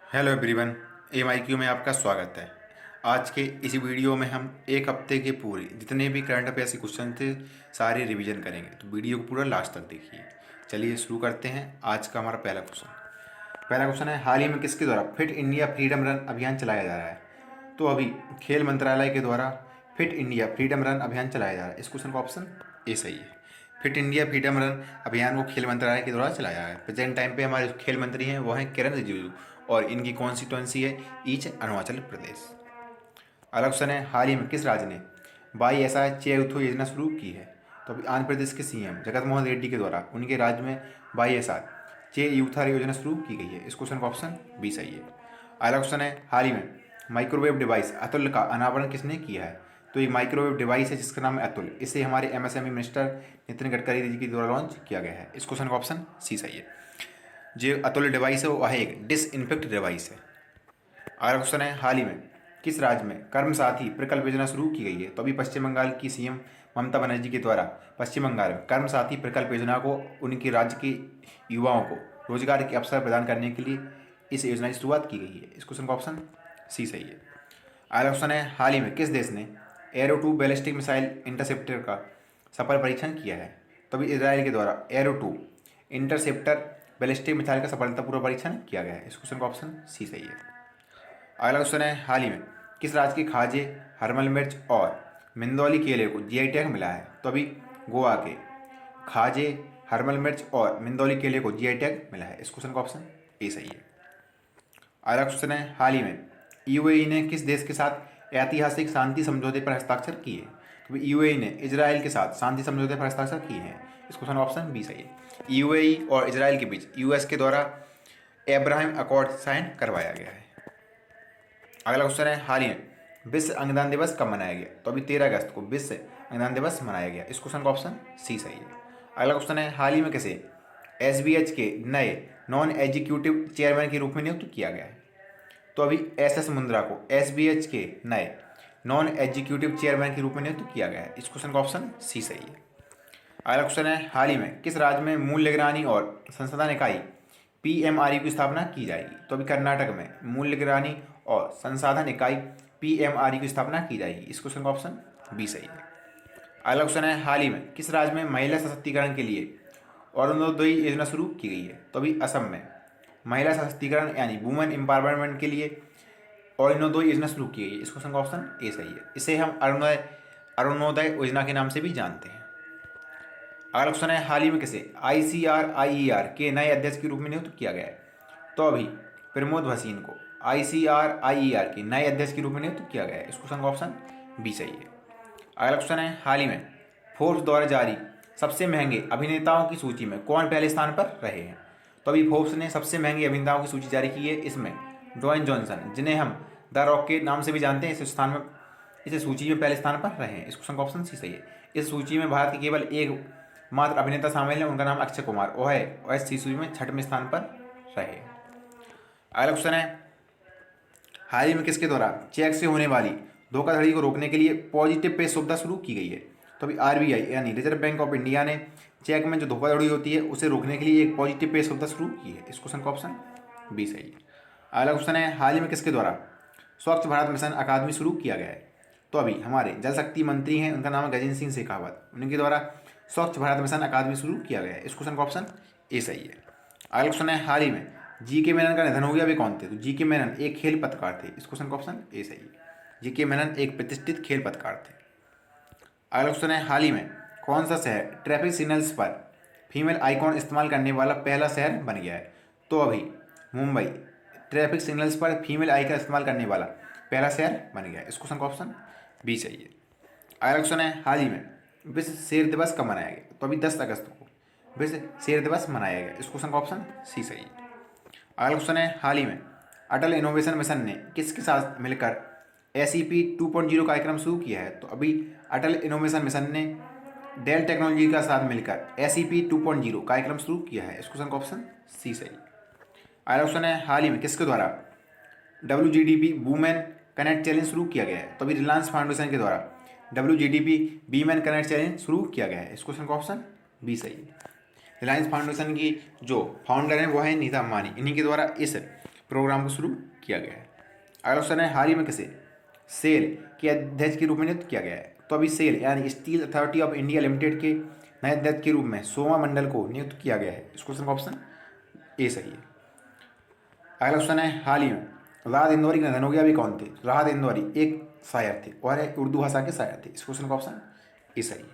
Hello everyone, एमआईक्यू में आपका स्वागत है। आज के इस वीडियो में हम एक हफ्ते के पूरे जितने भी करंट अफेयर्स के क्वेश्चन थे सारे रिवीजन करेंगे, तो वीडियो को पूरा लास्ट तक देखिए। चलिए शुरू करते हैं। आज का हमारा पहला क्वेश्चन है, हाल ही में किसके द्वारा फिट इंडिया फ्रीडम रन अभियान चलाया जा रहा है? तो अभी खेल मंत्रालय के द्वारा फिट इंडिया फ्रीडम रन अभियान चलाया जा रहा है। इस क्वेश्चन का ऑप्शन ए सही है। फिट इंडिया फ्रीडम रन अभियान को खेल मंत्रालय के द्वारा चलाया है। प्रेजेंट टाइम पे हमारे खेल मंत्री हैं वो हैं किरण रिजिजू, और इनकी कॉन्स्टिट्यूंसी है ईच अरुणाचल प्रदेश। अगला क्वेश्चन है, हाल ही में किस राज्य ने YSR चेयुथो योजना शुरू की है? तो अभी आंध्र प्रदेश के सीएम जगत मोहन रेड्डी के द्वारा उनके राज्य में YSR चेयुथा योजना शुरू की गई है। इस क्वेश्चन का ऑप्शन बी सही है। अगला क्वेश्चन है, हाल ही में माइक्रोवेव डिवाइस अतुल का अनावरण किसने किया है? तो एक माइक्रोवेव डिवाइस है जिसका नाम है अतुल। इसे हमारे MSME मिनिस्टर नितिन गडकरी जी के द्वारा लॉन्च किया गया है। इस क्वेश्चन का ऑप्शन सी सही है। जो अतुल डिवाइस है वह एक डिसइंफेक्ट डिवाइस है। अगला क्वेश्चन है, हाल ही में किस राज्य में कर्म साथी प्रकल्प योजना शुरू की गई है? तो अभी पश्चिम बंगाल की सीएम ममता बनर्जी के द्वारा पश्चिम बंगाल में कर्म साथी प्रकल्प योजना को उनके राज्य के युवाओं को रोजगार के अवसर प्रदान करने के लिए इस योजना की शुरुआत की गई है। इस क्वेश्चन का ऑप्शन सी सही है। अगला क्वेश्चन है, हाल ही में किस देश ने एरो 2 बैलिस्टिक मिसाइल इंटरसेप्टर का सफल परीक्षण किया है? तो अभी इसराइल के द्वारा एरो 2 इंटरसेप्टर बैलिस्टिक मिसाइल का सफलतापूर्वक परीक्षण किया गया है। इस क्वेश्चन का ऑप्शन सी सही है। अगला क्वेश्चन है, हाल ही में किस राज्य के खाजे हरमल मिर्च और मिंदौली केले को GI टैग मिला है? तो अभी गोवा के खाजे हरमल मिर्च और मिंदौली केले को GI टैग मिला है। इस क्वेश्चन का ऑप्शन ए सही है। अगला क्वेश्चन है, हाल ही में UAE ने किस देश के साथ ऐतिहासिक शांति समझौते पर हस्ताक्षर किए? तो UAE ने इजराइल के साथ शांति समझौते पर हस्ताक्षर किए हैं। इस क्वेश्चन ऑप्शन बी सही है। UAE और इजराइल के बीच US के द्वारा एब्राहिम अकॉर्ड साइन करवाया गया है। अगला क्वेश्चन है, हाल ही में विश्व अंगदान दिवस कब मनाया गया? तो अभी 13 अगस्त को विश्व अंगदान दिवस मनाया गया। इस क्वेश्चन का ऑप्शन सी सही है। अगला क्वेश्चन है, हाल ही में किसे SBH के नए नॉन एग्जीक्यूटिव चेयरमैन के रूप में नियुक्त किया गया है? तो अभी SS मुंद्रा को SBH के नए नॉन एग्जीक्यूटिव चेयरमैन के रूप में नियुक्त किया गया है। इस क्वेश्चन का ऑप्शन सी सही है। अगला क्वेश्चन है, हाल ही में किस राज्य में मूल्य निगरानी और संसाधन इकाई PMRE की स्थापना की जाएगी? तो अभी कर्नाटक में मूल्य निगरानी और संसाधन इकाई PMRE की स्थापना की जाएगी। इस क्वेश्चन का ऑप्शन बी सही है। अगला क्वेश्चन है, हाल ही में किस राज्य में महिला सशक्तिकरण के लिए अरुणोदय योजना शुरू की गई है? तो अभी असम में महिला सशक्तिकरण यानी वुमेन एम्पावरमेंट के लिए अरुणोदय योजना शुरू की गई है। इस क्वेश्चन का ऑप्शन ए सही है। इसे हम अरुणोदय योजना के नाम से भी जानते हैं। अगला क्वेश्चन है, हाल ही में किसे ICRIER के नए अध्यक्ष के रूप में नियुक्त किया गया है? तो अभी प्रमोद भसीन को ICRIER के नए अध्यक्ष के रूप में नियुक्त किया गया है। इस क्वेश्चन का ऑप्शन बी सही है। अगला क्वेश्चन है, हाल ही में फोर्ब्स द्वारा जारी सबसे महंगे अभिनेताओं की सूची में कौन पहले स्थान पर रहे हैं? तो अभी फोर्ब्स ने सबसे महंगे अभिनेताओं की सूची जारी की है। इसमें ड्वेन जॉनसन, जिन्हें हम द रॉक के नाम से भी जानते हैं, इस सूची में पहले स्थान पर रहे हैं। इस क्वेश्चन का ऑप्शन सी सही है। इस सूची में भारत के केवल एक मात्र अभिनेता शामिल है, उनका नाम अक्षय कुमार, वो है और इस सूची में 6वें स्थान पर रहे। अगला क्वेश्चन है, हाल ही में किसके द्वारा चेक से होने वाली धोखाधड़ी को रोकने के लिए पॉजिटिव पे सुविधा शुरू की गई है? तो अभी RBI यानी रिजर्व बैंक ऑफ इंडिया ने चेक में जो धोखाधड़ी होती है उसे रोकने के लिए एक पॉजिटिव पे सुविधा शुरू की है। इस क्वेश्चन का ऑप्शन बी सही है। अगला क्वेश्चन है, हाल ही में किसके द्वारा स्वच्छ भारत मिशन अकादमी शुरू किया गया है? तो अभी हमारे जल शक्ति मंत्री हैं, उनका नाम है गजेंद्र सिंह शेखावत, उनके द्वारा स्वच्छ भारत मिशन अकादमी शुरू किया गया है। इस क्वेश्चन का ऑप्शन ए सही है। अगला क्वेश्चन है, हाल ही में GK मेनन का निधन हो गया, वे कौन थे? तो GK मेनन एक खेल पत्रकार थे। इस क्वेश्चन का ऑप्शन ए सही है। GK मेनन एक प्रतिष्ठित खेल पत्रकार थे। अगला क्वेश्चन है, हाल ही में कौन सा शहर ट्रैफिक सिग्नल्स पर फीमेल आइकॉन इस्तेमाल करने वाला पहला शहर बन गया है? तो अभी मुंबई ट्रैफिक सिग्नल्स पर फीमेल आइकन इस्तेमाल करने वाला पहला शहर बन गया है। इस क्वेश्चन का ऑप्शन बी सही है। अगला क्वेश्चन है, हाल ही में विश्व शेर दिवस कब मनाया गया? तो अभी 10 अगस्त को विश्व शेर दिवस मनाया गया। इस क्वेश्चन का ऑप्शन सी सही है। अगला क्वेश्चन है, हाल ही में अटल इनोवेशन मिशन ने किसके साथ मिलकर SEP 2.0 कार्यक्रम शुरू किया है? तो अभी अटल इनोवेशन मिशन ने डेल टेक्नोलॉजी का साथ मिलकर SEP 2.0 कार्यक्रम शुरू किया है। इस क्वेश्चन का ऑप्शन सी सही। अगला क्वेश्चन है, हाल ही में किसके द्वारा WGDP वुमेन कनेक्ट चैलेंज शुरू किया गया है? तो अभी रिलायंस फाउंडेशन के द्वारा WGDP वीमेन कनेक्ट चैलेंज शुरू किया गया है। इस क्वेश्चन का ऑप्शन बी सही है। रिलायंस फाउंडेशन की जो फाउंडर हैं वो है नीता अंबानी, इन्हीं के द्वारा इस प्रोग्राम को शुरू किया गया है। अगला क्वेश्चन है, हाल ही में किसे सेल के अध्यक्ष के रूप में नियुक्त किया गया है? तो अभी सेल यानी steel authority of India limited के नए अध्यक्ष के रूप में सोमा मंडल को नियुक्त किया गया है। इस क्वेश्चन का ऑप्शन ए सही है। अगला क्वेश्चन है, हाल ही में राहत इंदौरी का निधन हो गया, अभी कौन थे? राहत इंदौरी एक शायर थे और उर्दू भाषा के शायर थे। इस क्वेश्चन का ऑप्शन ए सही है।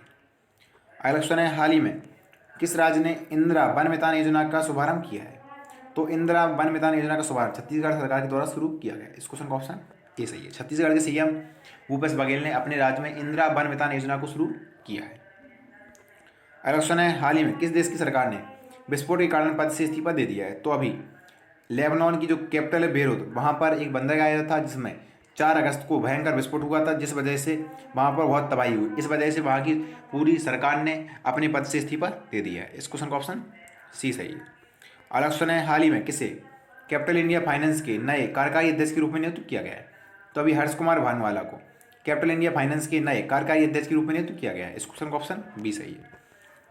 अगला क्वेश्चन है, हाल ही में किस राज्य ने इंदिरा वन मितान योजना का शुभारंभ किया है? तो इंदिरा वन मितान योजना का शुभारंभ छत्तीसगढ़ सरकार के द्वारा शुरू किया गया है। इस क्वेश्चन का ऑप्शन ए सही है। छत्तीसगढ़ के सीएम भूपेश बघेल ने अपने राज्य में इंदिरा वन मितान योजना को शुरू किया है। अगला क्वेश्चन है, हाल ही में किस देश की सरकार ने विस्फोट के कारण पद से इस्तीफा दे दिया है? तो अभी लेबनान की जो कैपिटल है बेरूत, वहाँ पर एक बंदरगाह आया था जिसमें 4 अगस्त को भयंकर विस्फोट हुआ था, जिस वजह से वहाँ पर बहुत तबाही हुई। इस वजह से वहाँ की पूरी सरकार ने अपने पद से इस्तीफा दे दिया है। इस क्वेश्चन का ऑप्शन सी सही है। अगला क्वेश्चन है, हाल ही में किसे कैपिटल इंडिया फाइनेंस के नए कार्यकारी अध्यक्ष के रूप में नियुक्त किया गया है? तो अभी हर्ष कुमार भानवाला को कैपिटल इंडिया फाइनेंस के नए कार्यकारी अध्यक्ष के रूप में नियुक्त किया गया है। इस क्वेश्चन का ऑप्शन बी सही है।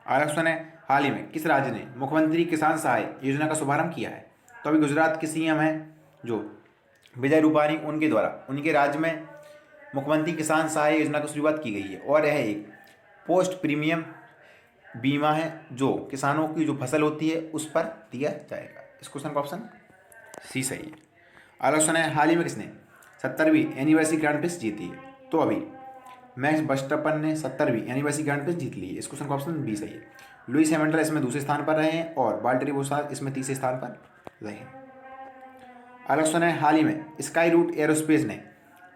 अगला क्वेश्चन है, हाल ही में किस राज्य ने मुख्यमंत्री किसान सहाय योजना का शुभारंभ किया है? तो अभी गुजरात के सीएम हैं जो विजय रूपानी, उनके द्वारा उनके राज्य में मुख्यमंत्री किसान सहाय योजना की शुरुआत की गई है और यह एक पोस्ट प्रीमियम बीमा है जो किसानों की जो फसल होती है उस पर दिया जाएगा। इस क्वेश्चन का ऑप्शन सी सही है। अगला क्वेश्चन है, हाल ही में किसने 70वीं एनिवर्सरी ग्रैंड प्रिक्स जीती है? तो अभी मैक्स वर्स्टैपन ने 70वीं एनिवर्सरी ग्रैंड प्रिक्स जीत ली है। इस क्वेश्चन का ऑप्शन बी सही है। लुइस हैमिल्टन इसमें दूसरे स्थान पर रहे हैं और वाल्टेरी बोटास इसमें तीसरे स्थान पर रहे हैं। अगला क्वेश्चन है, हाल ही में स्काई रूट एरोस्पेस ने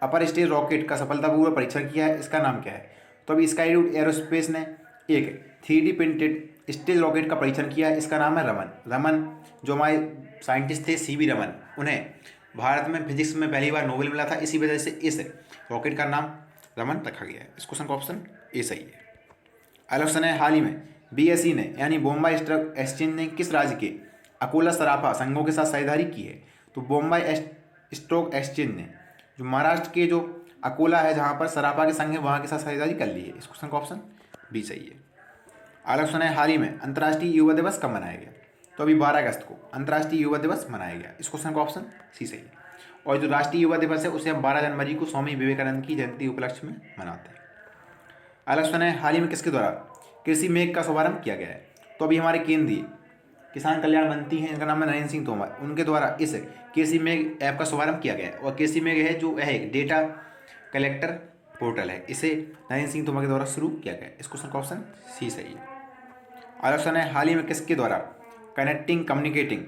अपर स्टेज रॉकेट का सफलतापूर्वक परीक्षण किया है, इसका नाम क्या है? तो अभी स्काई रूट एरोस्पेस ने एक 3D प्रिंटेड स्टेज रॉकेट का परीक्षण किया है, इसका नाम है रमन। रमन जो हमारे साइंटिस्ट थे CV रमन, उन्हें भारत में फिजिक्स में पहली बार नोबेल मिला था, इसी वजह से इस रॉकेट का नाम रमन रखा गया है। इस क्वेश्चन का ऑप्शन ए सही है। अगला क्वेश्चन है, हाल ही में BSE ने यानी बॉम्बे स्टॉक एक्सचेंज ने किस राज्य के अकोला सराफा संघों के साथ साझेदारी की है? तो बॉम्बे स्टॉक एक्सचेंज ने जो महाराष्ट्र के जो अकोला है जहाँ पर सराफा के संघ है वहाँ के साथ साझेदारी कर ली है। इस क्वेश्चन का ऑप्शन बी सही है। अगला क्वेश्चन है, हाल ही में अंतर्राष्ट्रीय युवा दिवस कब मनाया गया? तो अभी 12 अगस्त को अंतर्राष्ट्रीय युवा दिवस मनाया गया। इस क्वेश्चन का ऑप्शन सी सही है। और जो राष्ट्रीय युवा दिवस है उसे हम 12 जनवरी को स्वामी विवेकानंद की जयंती उपलक्ष्य में मनाते हैं। अगला क्वेश्चन है, हाल ही में किसके द्वारा कृषि मेघ का शुभारंभ किया गया है? तो अभी हमारे केंद्रीय किसान कल्याण मंत्री हैं, इनका नाम है नरेंद्र सिंह तोमर, उनके द्वारा इस कृषि मेघ ऐप का शुभारंभ किया गया है। और कृषि मेघ है जो है एक डेटा कलेक्टर पोर्टल है, इसे नरेंद्र सिंह तोमर के द्वारा शुरू किया गया है। इस क्वेश्चन का ऑप्शन सी सही है। अगला क्वेश्चन है, हाल ही में किसके द्वारा कनेक्टिंग कम्युनिकेटिंग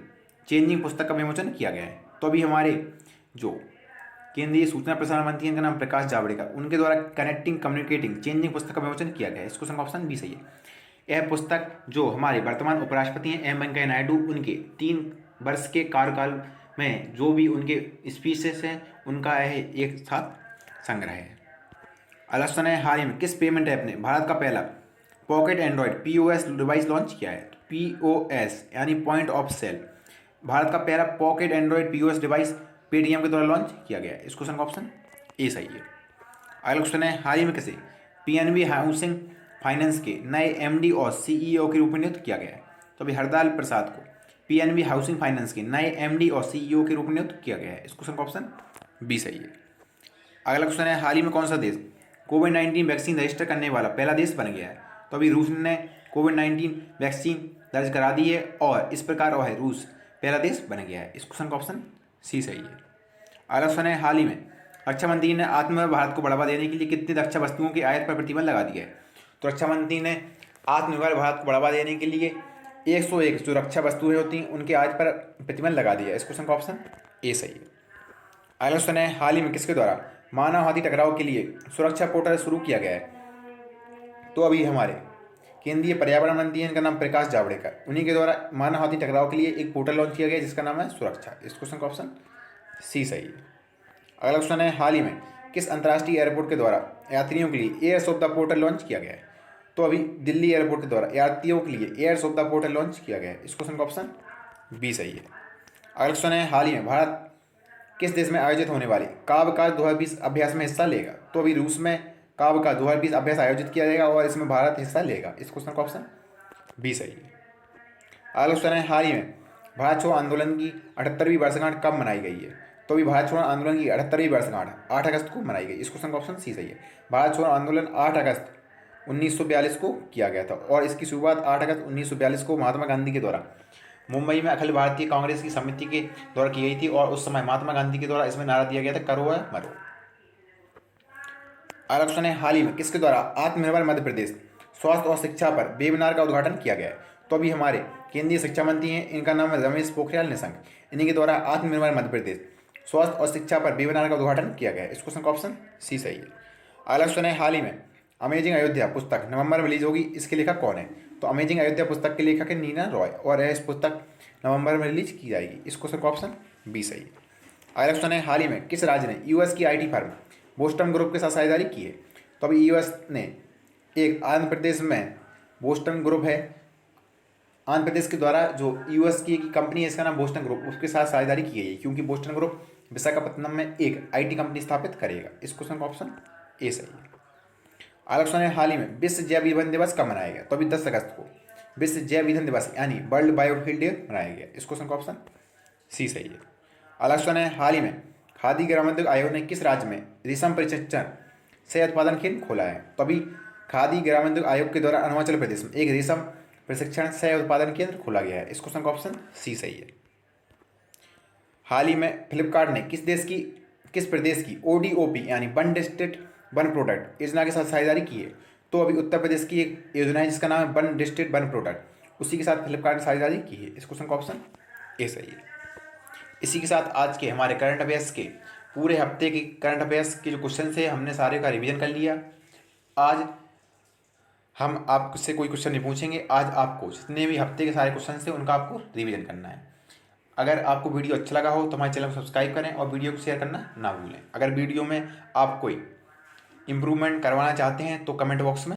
चेंजिंग पुस्तक का विमोचन किया गया है? तो अभी हमारे जो केंद्रीय सूचना प्रसारण मंत्री हैं, इनका नाम प्रकाश जावड़ेकर, उनके द्वारा कनेक्टिंग कम्युनिकेटिंग चेंजिंग पुस्तक का विमोचन किया गया है। इस क्वेश्चन का ऑप्शन बी सही है। यह पुस्तक जो हमारे वर्तमान उपराष्ट्रपति हैं एम वेंकैया नायडू, उनके 3 वर्ष के कार्यकाल में जो भी उनके स्पीचेस हैं उनका यह एक साथ संग्रह है। अगला क्वेश्चन है, हाल ही में किस पेमेंट ऐप ने भारत का पहला pocket Android POS device launch किया है? POS यानी पॉइंट ऑफ सेल, भारत का पहला pocket Android POS device Paytm के द्वारा लॉन्च किया गया है। इस क्वेश्चन का ऑप्शन ए सही है। अगला क्वेश्चन है, हाल ही में किसे PNB हाउसिंग फाइनेंस के नए MD और CEO के रूप में नियुक्त किया गया है? तो अभी हरदयाल प्रसाद को PNB हाउसिंग फाइनेंस के नए MD और CEO के रूप में नियुक्त किया गया है। इस क्वेश्चन का ऑप्शन बी सही है। अगला क्वेश्चन है, हाल ही में कौन सा देश कोविड-19 वैक्सीन रजिस्टर करने वाला पहला देश बन गया है? तो अभी रूस ने कोविड-19 वैक्सीन दर्ज करा दी है और इस प्रकार वह रूस पहला देश बन गया है। इस क्वेश्चन का ऑप्शन सी सही है। अगला क्वेश्चन है, हाल ही में रक्षा मंत्री ने आत्मनिर्भर भारत को बढ़ावा देने के लिए कितनी रक्षा वस्तुओं की आयात पर प्रतिबंध लगा दिया है? तो रक्षा मंत्री ने आत्मनिर्भर भारत को बढ़ावा देने के लिए 101 जो रक्षा वस्तुएं होती हैं उनके आयात पर प्रतिबंध लगा दिया है। इस क्वेश्चन का ऑप्शन ए सही है। अगला क्वेश्चन है, हाल ही में किसके द्वारा मानव हाथी टकराव के लिए सुरक्षा पोर्टल शुरू किया गया है? तो अभी हमारे केंद्रीय पर्यावरण मंत्री हैं, इनका नाम प्रकाश जावड़ेकर, उन्हीं के द्वारा मानव हाथी टकराव के लिए एक पोर्टल लॉन्च किया गया जिसका नाम है सुरक्षा। इस क्वेश्चन का ऑप्शन सी सही है। अगला क्वेश्चन है, हाल ही में किस अंतर्राष्ट्रीय एयरपोर्ट के द्वारा यात्रियों के लिए airs of the portal launch किया गया है? तो अभी दिल्ली एयरपोर्ट के द्वारा यात्रियों के लिए airs of the portal launch किया गया है। इस क्वेश्चन का ऑप्शन बी सही है। अगला क्वेश्चन है, हाल ही में भारत किस देश में आयोजित होने वाले काबकाज 2020 अभ्यास में हिस्सा लेगा? तो अभी रूस में काबकाज 2020 अभ्यास आयोजित किया जाएगा और इसमें भारत हिस्सा लेगा। इस क्वेश्चन का ऑप्शन बी सही है। अगला क्वेश्चन है, हाल ही में भारत छोड़ो आंदोलन की 78वीं वर्षगांठ कब मनाई गई है? तो अभी भारत छोड़ो आंदोलन की 78वीं वर्षगांठ 8 अगस्त को मनाई गई। इस क्वेश्चन का ऑप्शन सी सही है। भारत छोड़ो आंदोलन 8 अगस्त 1942 को किया गया था और इसकी शुरुआत 8 अगस्त 1942 को महात्मा गांधी के द्वारा मुंबई में अखिल भारतीय कांग्रेस की समिति के द्वारा की गई थी और उस समय महात्मा गांधी के द्वारा इसमें नारा दिया गया था, करो या मरो। आरक्षण है हाल ही में किसके द्वारा आत्मनिर्भर मध्य प्रदेश स्वास्थ्य और शिक्षा पर वेबिनार का उद्घाटन किया गया है? तो अभी हमारे केंद्रीय शिक्षा मंत्री हैं, इनका नाम है रमेश पोखरियाल निशंक। इन्हीं के द्वारा आत्मनिर्भर मध्य प्रदेश स्वास्थ्य और शिक्षा पर वेबिनार का उद्घाटन किया गया है। इस क्वेश्चन का ऑप्शन सी सही है। आरक्षण है हाल ही में अमेजिंग अयोध्या पुस्तक नवंबर में रिलीज होगी, इसके लेखक कौन है? तो अमेजिंग अयोध्या पुस्तक के लेखक है नीना रॉय और इस पुस्तक नवंबर में रिलीज की जाएगी। इस क्वेश्चन का ऑप्शन बी सही है। आरक्षण है हाल ही में किस राज्य ने यूएस की आईटी फर्म बोस्टन ग्रुप के साथ साझेदारी की है? तो अभी यूएस ने एक आंध्र प्रदेश में बोस्टन ग्रुप है, आंध्र प्रदेश के द्वारा जो यूएस की कंपनी है इसका नाम बोस्टन ग्रुप, उसके साथ साझेदारी की गई है क्योंकि बोस्टन ग्रुप विशाखापट्टनम में एक आईटी कंपनी स्थापित करेगा। इस क्वेश्चन का ऑप्शन ए सही है। आरक्षण है हाल ही में विश्व जैव ईंधन दिवस कब मनाया गया? तो अभी 10 अगस्त को विश्व जैव ईंधन दिवस यानी वर्ल्ड बायोफ्यूल डे मनाया गया। इस क्वेश्चन का ऑप्शन सी सही है। आरक्षण है हाल ही में खादी ग्रामोद्योग आयोग ने किस राज्य में रेशम प्रशिक्षण सह उत्पादन केंद्र खोला है? तो अभी खादी ग्रामोद्योग आयोग के द्वारा अरुणाचल प्रदेश में एक रेशम प्रशिक्षण सह उत्पादन केंद्र खोला गया है। इस क्वेश्चन का ऑप्शन सी सही है। हाल ही में फ्लिपकार्ट ने किस प्रदेश की ओडीओपी यानी वन डिस्ट्रिक्ट वन प्रोडक्ट योजना के साथ साझेदारी की है? तो अभी उत्तर प्रदेश की एक योजना है जिसका नाम है वन डिस्ट्रिक्ट वन प्रोडक्ट, उसी के साथ फ्लिपकार्ट ने साझेदारी की है। इस क्वेश्चन का ऑप्शन ए सही है। इसी के साथ आज के हमारे करंट अफेयर्स के पूरे हफ्ते के करंट अफेयर्स के जो क्वेश्चन थे हमने सारे का रिवीजन कर लिया। आज हम आपसे कोई क्वेश्चन नहीं पूछेंगे, आज आपको जितने भी हफ्ते के सारे क्वेश्चन थे उनका आपको रिवीजन करना है। अगर आपको वीडियो अच्छा लगा हो तो हमारे चैनल को सब्सक्राइब करें और वीडियो को शेयर करना ना भूलें। अगर वीडियो में आप कोई इम्प्रूवमेंट करवाना चाहते हैं तो कमेंट बॉक्स में